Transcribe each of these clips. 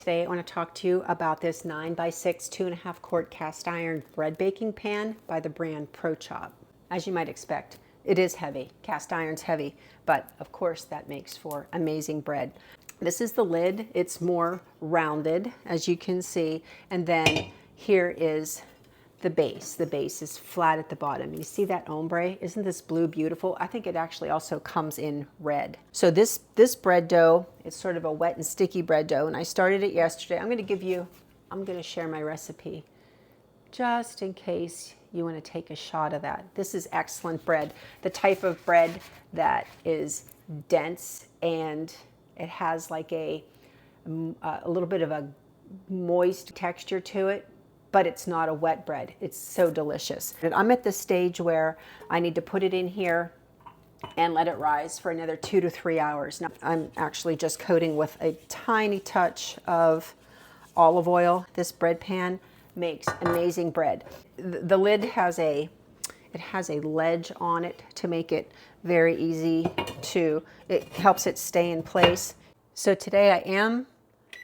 Today I want to talk to you about this 9x6 2.5 quart cast iron bread baking pan by the brand PROCHOP. As you might expect, it is heavy. Cast iron's heavy, but of course that makes for amazing bread. This is the lid. It's more rounded, as you can see, and then here is the base. The base is flat at the bottom. You see that ombre? Isn't this blue beautiful? I think it actually also comes in red. So this bread dough, it's sort of a wet and sticky bread dough, and I started it yesterday. I'm going to share my recipe just in case you want to take a shot of that. This is excellent bread. The type of bread that is dense and it has like a little bit of a moist texture to it, but it's not a wet bread. It's so delicious. I'm at the stage where I need to put it in here and let it rise for another 2 to 3 hours. Now, I'm actually just coating with a tiny touch of olive oil. This bread pan makes amazing bread. The lid has a ledge on it to make it very easy to, it helps it stay in place. So today I am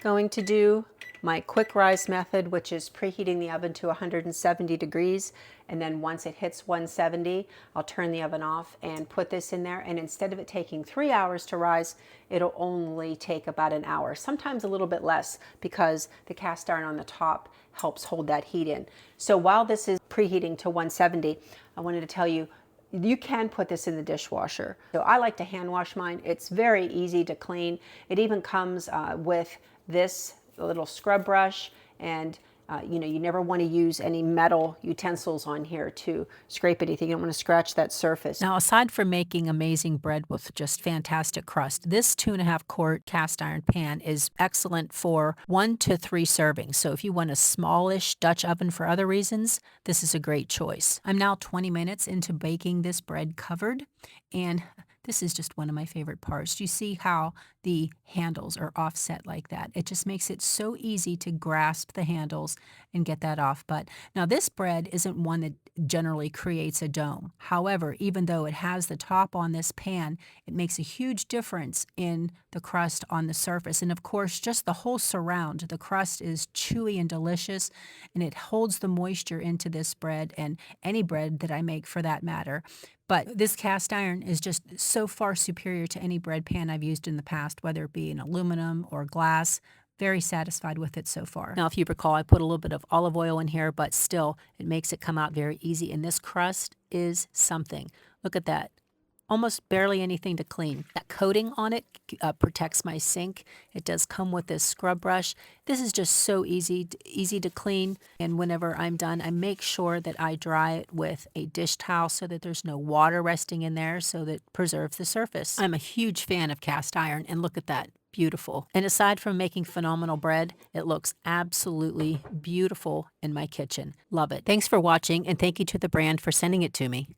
going to do my quick rise method, which is preheating the oven to 170 degrees. And then once it hits 170, I'll turn the oven off and put this in there. And instead of it taking 3 hours to rise, it'll only take about an hour, sometimes a little bit less, because the cast iron on the top helps hold that heat in. So while this is preheating to 170, I wanted to tell you, you can put this in the dishwasher. So I like to hand wash mine. It's very easy to clean. It even comes with this little scrub brush, and you never want to use any metal utensils on here to scrape anything. You don't want to scratch that surface. Now, aside from making amazing bread with just fantastic crust, this 2.5 quart cast iron pan is excellent for 1 to 3 servings. So if you want a smallish Dutch oven for other reasons, this is a great choice. I'm now 20 minutes into baking this bread covered, and this is just one of my favorite parts. Do you see how the handles are offset like that? It just makes it so easy to grasp the handles and get that off. But now this bread isn't one that generally creates a dome. However, even though it has the top on this pan, it makes a huge difference in the crust on the surface. And of course, just the whole surround. The crust is chewy and delicious, and it holds the moisture into this bread and any bread that I make for that matter. But this cast iron is just so far superior to any bread pan I've used in the past, whether it be in aluminum or glass. Very satisfied with it so far. Now, if you recall, I put a little bit of olive oil in here, but still, it makes it come out very easy. And this crust is something. Look at that. Almost barely anything to clean. That coating on it protects my sink. It does come with this scrub brush. This is just so easy to clean. And whenever I'm done, I make sure that I dry it with a dish towel so that there's no water resting in there, so that it preserves the surface. I'm a huge fan of cast iron, and look at that. Beautiful. And aside from making phenomenal bread, it looks absolutely beautiful in my kitchen. Love it. Thanks for watching, and thank you to the brand for sending it to me.